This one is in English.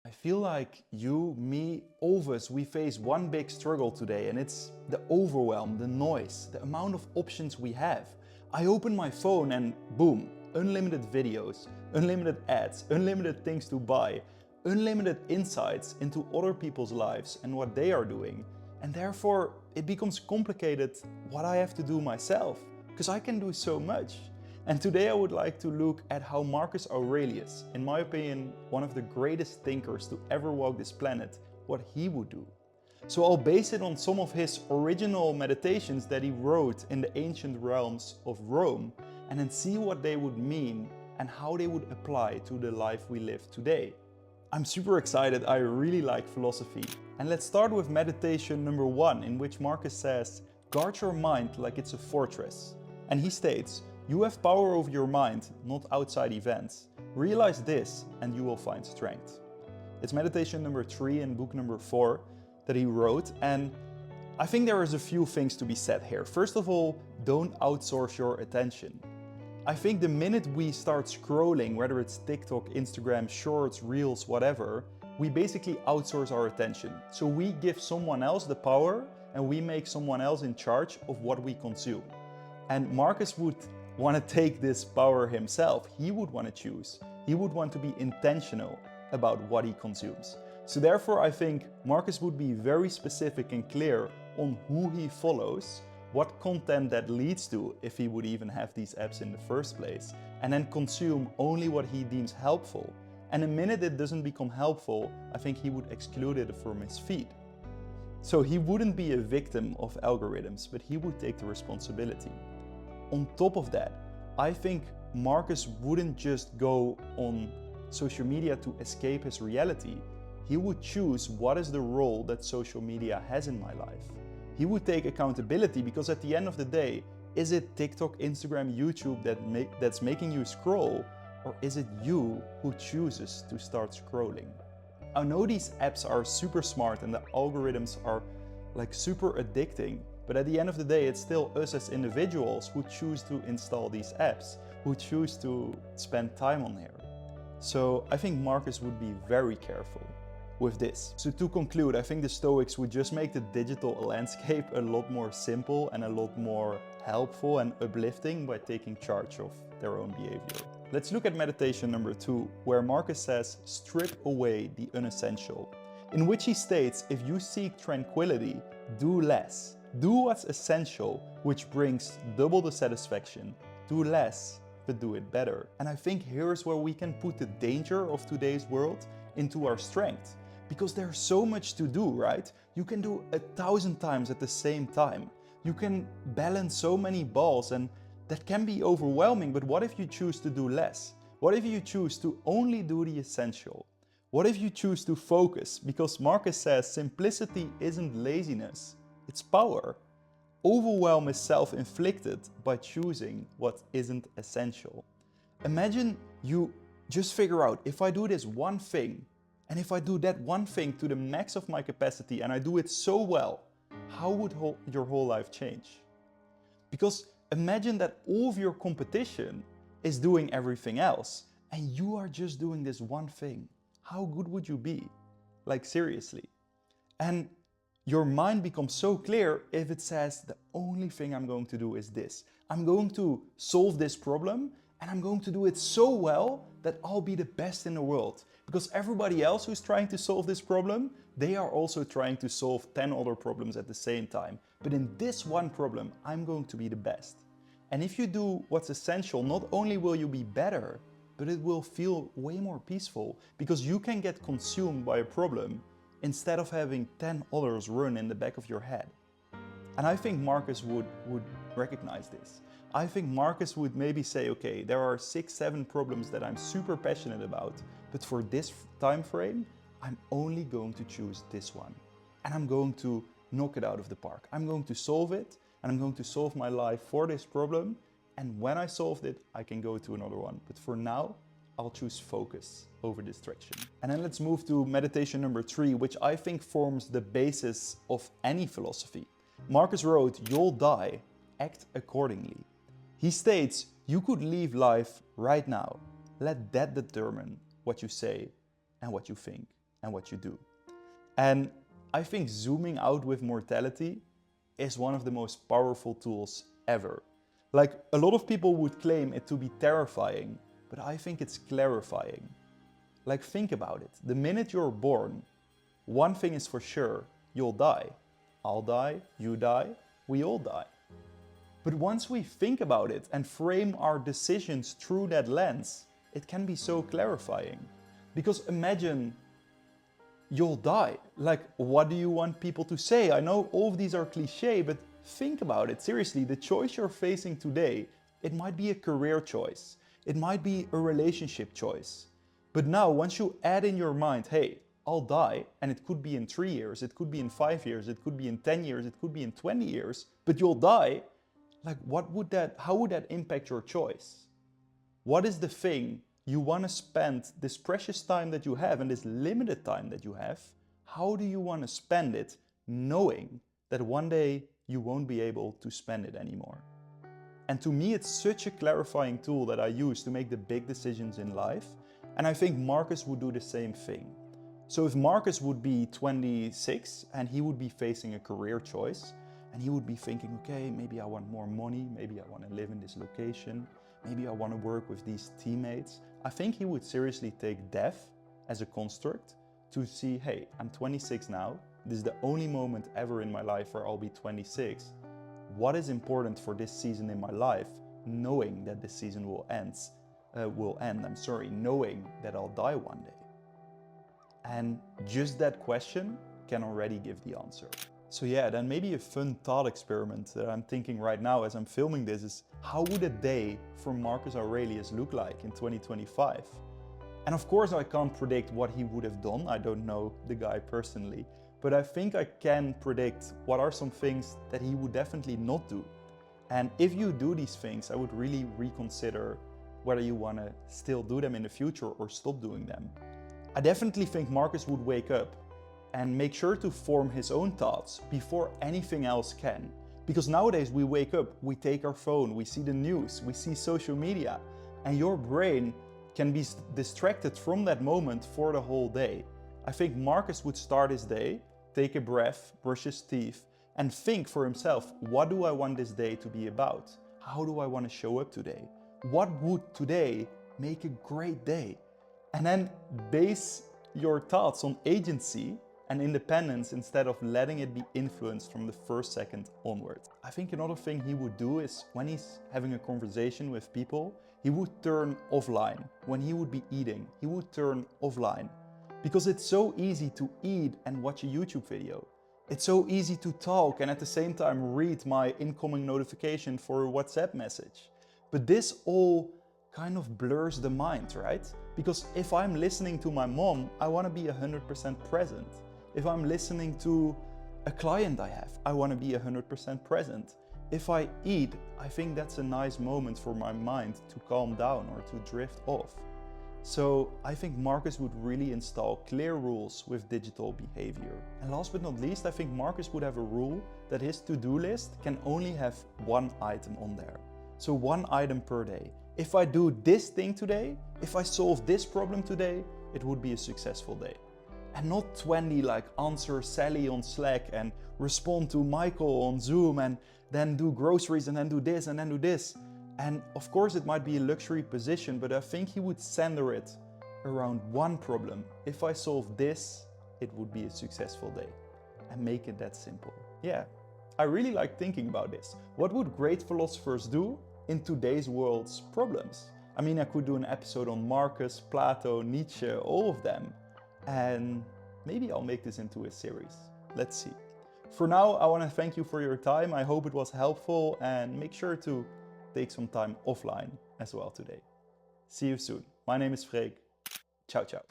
I feel like you, me, all of us, we face one big struggle today, and it's the overwhelm, the noise, the amount of options we have. I open my phone and boom, unlimited videos, unlimited ads, unlimited things to buy, unlimited insights into other people's lives and what they are doing. And therefore, it becomes complicated what I have to do myself, because I can do so much. And today I would like to look at how Marcus Aurelius, in my opinion, one of the greatest thinkers to ever walk this planet, what he would do. So I'll base it on some of his original meditations that he wrote in the ancient realms of Rome, and then see what they would mean and how they would apply to the life we live today. I'm super excited, I really like philosophy. And let's start with meditation number 1, in which Marcus says, guard your mind like it's a fortress. And he states, you have power over your mind, not outside events. Realize this and you will find strength. It's meditation number 3 in book number 4 that he wrote, and I think there is a few things to be said here. First of all, don't outsource your attention. I think the minute we start scrolling, whether it's TikTok, Instagram, Shorts, Reels, whatever, we basically outsource our attention. So we give someone else the power and we make someone else in charge of what we consume. And Marcus would want to take this power himself. He would want to choose. He would want to be intentional about what he consumes. So therefore, I think Marcus would be very specific and clear on who he follows, what content that leads to, if he would even have these apps in the first place, and then consume only what he deems helpful. And the minute it doesn't become helpful, I think he would exclude it from his feed. So he wouldn't be a victim of algorithms, but he would take the responsibility. On top of that, I think Marcus wouldn't just go on social media to escape his reality. He would choose what is the role that social media has in my life. He would take accountability, because at the end of the day, is it TikTok, Instagram, YouTube that's making you scroll, or is it you who chooses to start scrolling? I know these apps are super smart and the algorithms are like super addicting, but at the end of the day, it's still us as individuals who choose to install these apps, who choose to spend time on here. So I think Marcus would be very careful with this. So to conclude, I think the Stoics would just make the digital landscape a lot more simple and a lot more helpful and uplifting by taking charge of their own behavior. Let's look at meditation number 2, where Marcus says, strip away the unessential, in which he states, if you seek tranquility, do less. Do what's essential, which brings double the satisfaction. Do less, but do it better. And I think here's where we can put the danger of today's world into our strength. Because there's so much to do, right? You can do 1,000 times at the same time. You can balance so many balls, and that can be overwhelming, but what if you choose to do less? What if you choose to only do the essential? What if you choose to focus? Because Marcus says simplicity isn't laziness, it's power. Overwhelm is self-inflicted by choosing what isn't essential. Imagine you just figure out, if I do this one thing, and if I do that one thing to the max of my capacity and I do it so well, how would your whole life change? Because imagine that all of your competition is doing everything else and you are just doing this one thing. How good would you be? Like seriously. And your mind becomes so clear if it says the only thing I'm going to do is this. I'm going to solve this problem and I'm going to do it so well that I'll be the best in the world. Because everybody else who's trying to solve this problem, they are also trying to solve 10 other problems at the same time. But in this one problem, I'm going to be the best. And if you do what's essential, not only will you be better, but it will feel way more peaceful, because you can get consumed by a problem instead of having 10 others run in the back of your head. And I think Marcus would recognize this. I think Marcus would maybe say, okay, there are 6, 7 problems that I'm super passionate about, but for this time frame, I'm only going to choose this one. And I'm going to knock it out of the park. I'm going to solve it, and I'm going to solve my life for this problem. And when I solved it, I can go to another one. But for now, I'll choose focus over distraction. And then let's move to meditation number 3, which I think forms the basis of any philosophy. Marcus wrote, you'll die, act accordingly. He states, you could leave life right now. Let that determine what you say and what you think. and what you do. And I think zooming out with mortality is one of the most powerful tools ever. Like, a lot of people would claim it to be terrifying, but I think it's clarifying. Like, think about it. The minute you're born, one thing is for sure, you'll die. I'll die, you die, we all die. But once we think about it and frame our decisions through that lens, it can be so clarifying. Because imagine you'll die. Like, what do you want people to say? I know all of these are cliche, but think about it. Seriously, the choice you're facing today, it might be a career choice. It might be a relationship choice. But now, once you add in your mind, hey, I'll die, and it could be in 3 years, it could be in 5 years, it could be in 10 years, it could be in 20 years, but you'll die, like, how would that impact your choice? What is the thing you want to spend this precious time that you have and this limited time that you have? How do you want to spend it knowing that one day you won't be able to spend it anymore? And to me, it's such a clarifying tool that I use to make the big decisions in life. And I think Marcus would do the same thing. So if Marcus would be 26 and he would be facing a career choice, and he would be thinking, okay, maybe I want more money, maybe I want to live in this location, maybe I want to work with these teammates, I think he would seriously take death as a construct to see, hey, I'm 26 now, this is the only moment ever in my life where I'll be 26. What is important for this season in my life, knowing that this season will end, knowing that I'll die one day? And just that question can already give the answer. So yeah, then maybe a fun thought experiment that I'm thinking right now as I'm filming this is, how would a day for Marcus Aurelius look like in 2025? And of course I can't predict what he would have done, I don't know the guy personally, but I think I can predict what are some things that he would definitely not do. And if you do these things, I would really reconsider whether you want to still do them in the future or stop doing them. I definitely think Marcus would wake up and make sure to form his own thoughts before anything else can. Because nowadays we wake up, we take our phone, we see the news, we see social media, and your brain can be distracted from that moment for the whole day. I think Marcus would start his day, take a breath, brush his teeth, and think for himself, what do I want this day to be about? How do I want to show up today? What would today make a great day? And then base your thoughts on agency and independence instead of letting it be influenced from the first second onward. I think another thing he would do is when he's having a conversation with people, he would turn offline. When he would be eating, he would turn offline. Because it's so easy to eat and watch a YouTube video. It's so easy to talk and at the same time read my incoming notification for a WhatsApp message. But this all kind of blurs the mind, right? Because if I'm listening to my mom, I want to be 100% present. If I'm listening to a client I have, I want to be 100% present. If I eat, I think that's a nice moment for my mind to calm down or to drift off. So I think Marcus would really install clear rules with digital behavior. And last but not least, I think Marcus would have a rule that his to-do list can only have one item on there. So one item per day. If I do this thing today, if I solve this problem today, it would be a successful day. And not 20 like answer Sally on Slack and respond to Michael on Zoom and then do groceries and then do this and then do this. And of course it might be a luxury position, but I think he would center it around one problem. If I solve this, it would be a successful day. And make it that simple. Yeah, I really like thinking about this. What would great philosophers do in today's world's problems? I mean, I could do an episode on Marcus, Plato, Nietzsche, all of them. And maybe I'll make this into a series. Let's see. For now, I want to thank you for your time. I hope it was helpful and make sure to take some time offline as well today. See you soon. My name is Freek. Ciao, ciao.